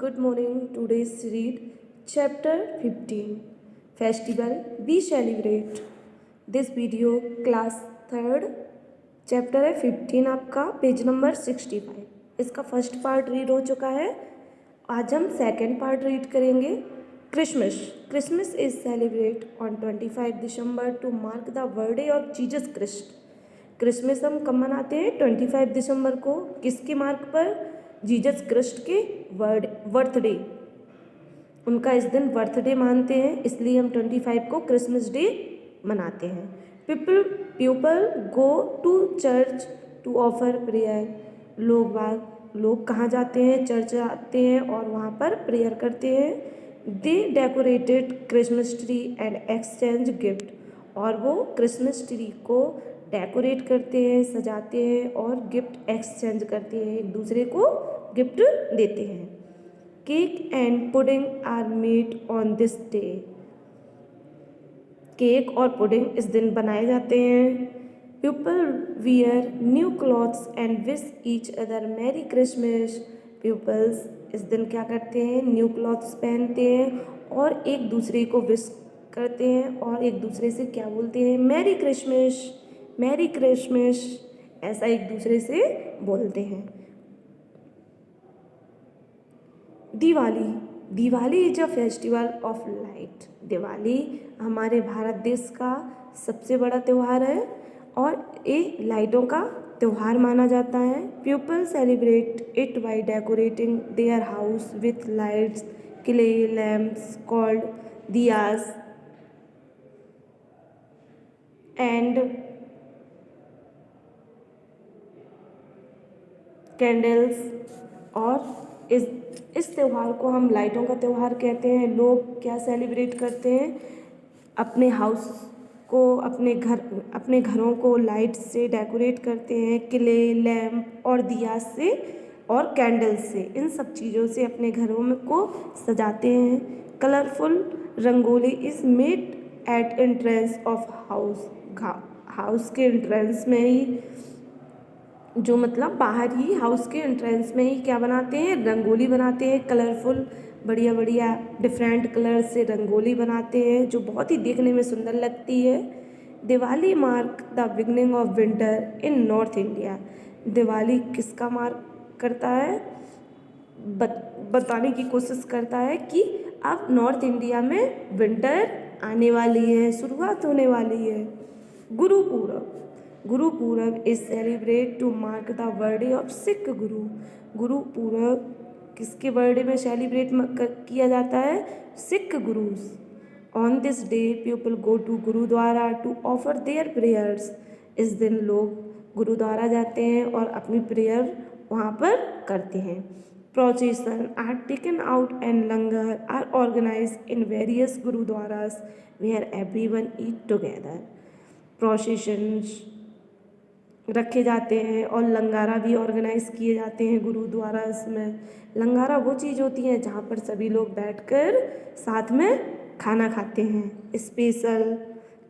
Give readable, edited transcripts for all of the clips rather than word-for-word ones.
good morning. Today's read chapter 15 Festival we celebrate. This video class 3rd chapter है 15 आपका page number 65. इसका first part read हो चुका है. आज हम सेकेंड पार्ट रीड करेंगे. Christmas is celebrate on 25 December to mark the birthday of Jesus Christ. Christmas हम कब मनाते हैं? 25 दिसंबर को. किसके मार्क पर? जीसस क्रिस्ट के बर्थडे. उनका इस दिन बर्थडे मानते हैं, इसलिए हम 25 को क्रिसमस डे मनाते हैं. People go to church to offer prayer. लोग कहाँ जाते हैं? चर्च जाते हैं और वहाँ पर प्रेयर करते हैं. They decorated Christmas tree and exchange gift. और वो क्रिसमस ट्री को डेकोरेट करते हैं, सजाते हैं और गिफ्ट एक्सचेंज करते हैं, एक दूसरे को गिफ्ट देते हैं. Cake and pudding are made on this day. Cake और पुडिंग इस दिन बनाए जाते हैं. People wear new clothes and wish each other merry Christmas. Peoples इस दिन क्या करते हैं? न्यू क्लॉथ्स पहनते हैं और एक दूसरे को विश करते हैं और एक दूसरे से क्या बोलते हैं? मैरी क्रिसमस, मैरी क्रिसमस, ऐसा एक दूसरे से बोलते हैं. Diwali is a festival of light. Diwali हमारे भारत देश का सबसे बड़ा त्यौहार है और ये लाइटों का त्यौहार माना जाता है. People celebrate it by decorating their house with lights, clay lamps called diyas and candles. और इस त्यौहार को हम लाइटों का त्यौहार कहते हैं. लोग क्या सेलिब्रेट करते हैं? अपने हाउस को, अपने घरों को लाइट से डेकोरेट करते हैं, किले लैम्प और दिया से और कैंडल से. इन सब चीज़ों से अपने घरों में को सजाते हैं. Colourful rangoli is made at entrance of house. House के एंट्रेंस में ही, जो मतलब बाहर ही हाउस के एंट्रेंस में ही क्या बनाते हैं? रंगोली बनाते हैं. कलरफुल बढ़िया बढ़िया डिफरेंट कलर से रंगोली बनाते हैं जो बहुत ही देखने में सुंदर लगती है. Diwali mark the beginning of winter in north India. Diwali किसका मार्क करता है? बताने की कोशिश करता है कि अब नॉर्थ इंडिया में विंटर आने वाली है, शुरुआत होने वाली है. Gurpurab is celebrate to mark the birthday of Sikh Guru. Gurpurab किसके बर्थडे में सेलिब्रेट किया जाता है? Sikh Gurus. On this day people go to gurdwara to offer their prayers. इस दिन लोग गुरुद्वारा जाते हैं और अपनी प्रेयर वहाँ पर करते हैं. Procession are taken out and langar are organised in various gurdwaras where everyone eat together. Processions रखे जाते हैं और लंगारा भी ऑर्गेनाइज किए जाते हैं गुरुद्वारा में. लंगारा वो चीज़ होती है जहाँ पर सभी लोग बैठकर साथ में खाना खाते हैं. Special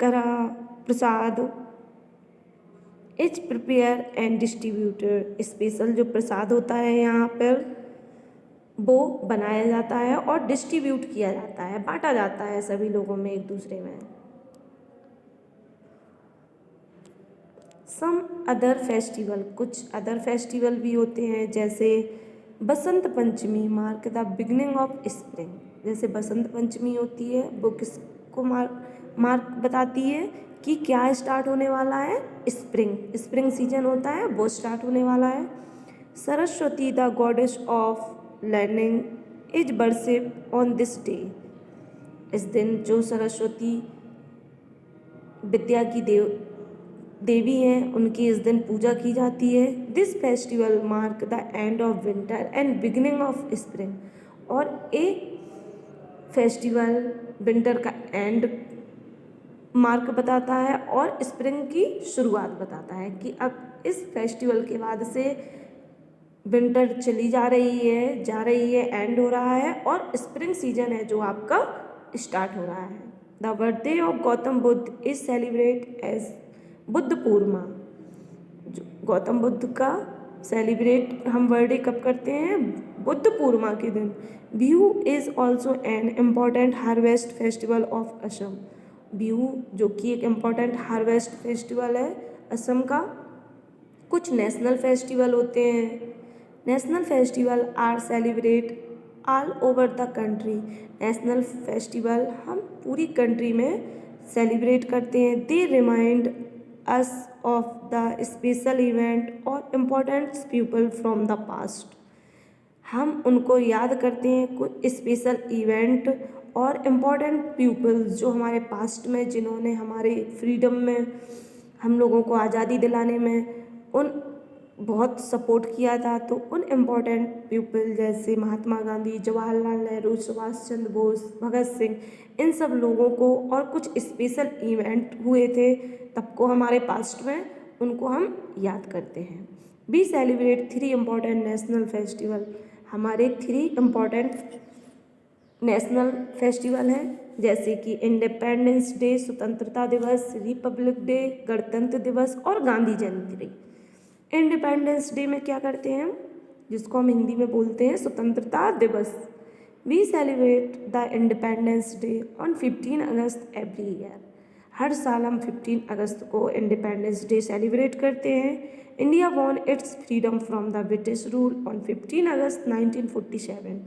kara prasad is prepare and distributed. Special जो प्रसाद होता है यहाँ पर वो बनाया जाता है और डिस्ट्रीब्यूट किया जाता है, बांटा जाता है सभी लोगों में, एक दूसरे में. सम अदर फेस्टिवल, कुछ अदर फेस्टिवल भी होते हैं जैसे Basant Panchami mark the beginning of spring. जैसे बसंत पंचमी होती है वो किसको मार्क बताती है कि क्या स्टार्ट होने वाला है? स्प्रिंग सीजन होता है, वो स्टार्ट होने वाला है. Saraswati the goddess of learning is worship on this day. इस दिन जो सरस्वती विद्या की देवी हैं उनकी इस दिन पूजा की जाती है. This festival mark the end of winter and beginning of spring. और एक फेस्टिवल विंटर का एंड मार्क बताता है और स्प्रिंग की शुरुआत बताता है कि अब इस फेस्टिवल के बाद से विंटर चली जा रही है, एंड हो रहा है और स्प्रिंग सीजन है जो आपका स्टार्ट हो रहा है. The birthday of Gautam Buddha is celebrate as Buddha Purnima. जो गौतम बुद्ध का सेलिब्रेट हम बर्थडे कब करते हैं? बुद्ध पूर्णिमा के दिन। Bihu is also an important harvest festival of Assam. Bihu जो कि एक इम्पॉर्टेंट हार्वेस्ट फेस्टिवल है असम का। कुछ नेशनल फेस्टिवल होते हैं। National festival are celebrate all over the country. National festival हम पूरी कंट्री में सेलिब्रेट करते हैं। They remind us of the special event और important people from the past. हम उनको याद करते हैं कुछ स्पेशल इवेंट और इम्पोर्टेंट पीपल्स जो हमारे पास्ट में जिन्होंने हमारे फ्रीडम में हम लोगों को आज़ादी दिलाने में उन बहुत सपोर्ट किया था। तो उन इम्पोर्टेंट पीपल जैसे महात्मा गांधी, जवाहरलाल नेहरू, सुभाष चंद्र बोस, भगत सिंह, इन सब लोगों को और कुछ स्पेशल इवेंट हुए थे तब को हमारे पास्ट में, उनको हम याद करते हैं। We celebrate 3 important national festival. हमारे 3 इम्पॉर्टेंट नेशनल फेस्टिवल हैं जैसे कि इंडिपेंडेंस डे स्वतंत्रता दिवस, रिपब्लिक डे गणतंत्र दिवस और गांधी जयंती। इंडिपेंडेंस डे में क्या करते हैं हम, जिसको हम हिंदी में बोलते हैं स्वतंत्रता दिवस। We celebrate the Independence Day on 15 August every year. हर साल हम 15 अगस्त को इंडिपेंडेंस डे सेलिब्रेट करते हैं। India won it's freedom from the British rule on 15 अगस्त 1947।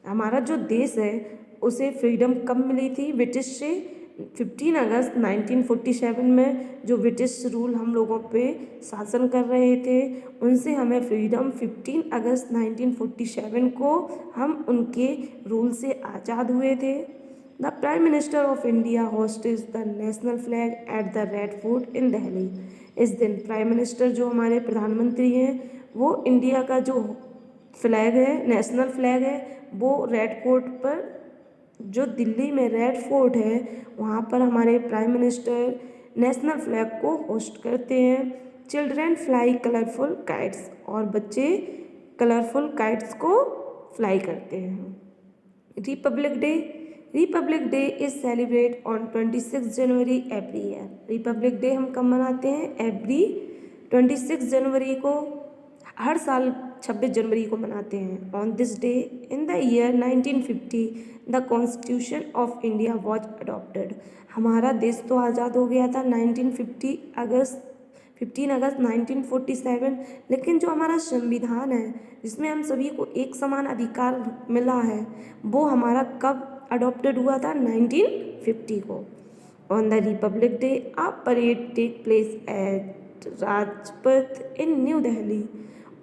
हमारा जो देश है उसे फ्रीडम कब मिली थी ब्रिटिश से? 15 अगस्त 1947 में जो ब्रिटिश रूल हम लोगों पे शासन कर रहे थे उनसे हमें फ्रीडम 15 अगस्त 1947 को हम उनके रूल से आज़ाद हुए थे। The Prime Minister of India hoists the national flag at the Red Fort in Delhi. इस दिन प्राइम मिनिस्टर जो हमारे प्रधानमंत्री हैं वो इंडिया का जो फ्लैग है, नेशनल फ्लैग है, वो रेड फोर्ट पर, जो दिल्ली में रेड फोर्ट है वहाँ पर हमारे प्राइम मिनिस्टर नेशनल फ्लैग को होस्ट करते हैं। चिल्ड्रन फ्लाई कलरफुल काइट्स, और बच्चे कलरफुल काइट्स को फ्लाई करते हैं। Republic day. Republic day is celebrate on 26 January every year. Republic day हम कब मनाते हैं? एवरी 26 जनवरी को, हर साल 26 जनवरी को मनाते हैं। On this day in the year 1950 the constitution of India was adopted. हमारा देश तो आज़ाद हो गया था 15 अगस्त 1947, लेकिन जो हमारा संविधान है जिसमें हम सभी को एक समान अधिकार मिला है वो हमारा कब अडॉप्टेड हुआ था? 1950 को। On the republic day a parade take place at Rajpath in New Delhi.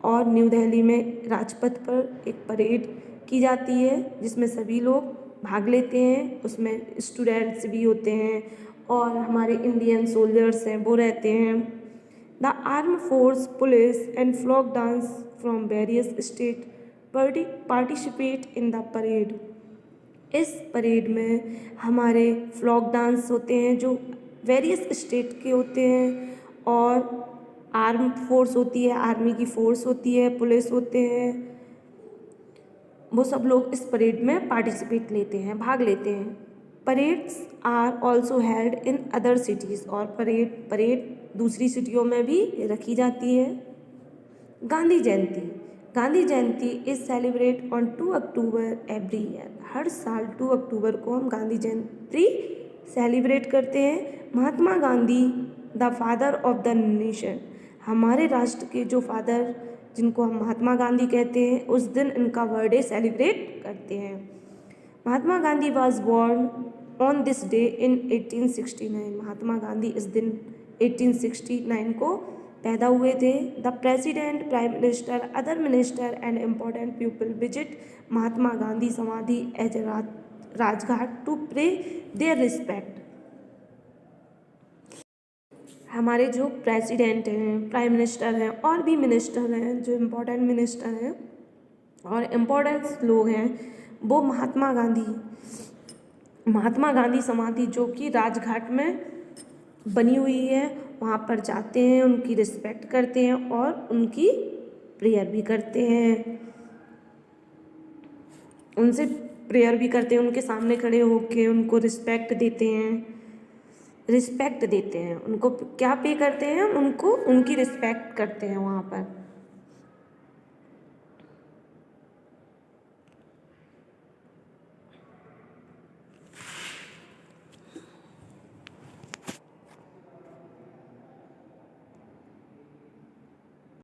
और न्यू दिल्ली में राजपथ पर एक परेड की जाती है जिसमें सभी लोग भाग लेते हैं। उसमें स्टूडेंट्स भी होते हैं और हमारे इंडियन सोल्जर्स हैं वो रहते हैं। The arm force, police and flock dance from various state participate in the parade. इस परेड में हमारे फ्लॉक डांस होते हैं जो वेरियस स्टेट के होते हैं, और आर्म फोर्स होती है, आर्मी की फोर्स होती है, पुलिस होते हैं, वो सब लोग इस परेड में पार्टिसिपेट लेते हैं, भाग लेते हैं। Parades are also held in other cities. और परेड दूसरी सिटियों में भी रखी जाती है। Gandhi Jayanti. Gandhi Jayanti is celebrate on 2 October every year. हर साल 2 अक्टूबर को हम गांधी जयंती सेलिब्रेट करते हैं। Mahatma Gandhi the father of the nation. हमारे राष्ट्र के जो फादर, जिनको हम महात्मा गांधी कहते हैं, उस दिन इनका बर्थडे सेलिब्रेट करते हैं। Mahatma Gandhi was born on this day in 1869। Mahatma Gandhi इस दिन 1869 को पैदा हुए थे। The president, prime minister, other minister and important people visit Mahatma Gandhi samadhi as Rajghat to pray their respect. हमारे जो प्रेसिडेंट हैं, प्राइम मिनिस्टर हैं और भी मिनिस्टर हैं, जो इम्पोर्टेंट मिनिस्टर हैं और इम्पोर्टेंट लोग हैं, वो महात्मा गांधी समाधि जो कि राजघाट में बनी हुई है वहाँ पर जाते हैं, उनकी रिस्पेक्ट करते हैं और उनकी प्रेयर भी करते हैं। उनसे प्रेयर भी करते हैं, उनके सामने खड़े होकर उनको रिस्पेक्ट देते हैं। उनको क्या पे करते हैं? उनको उनकी रिस्पेक्ट करते हैं वहाँ पर।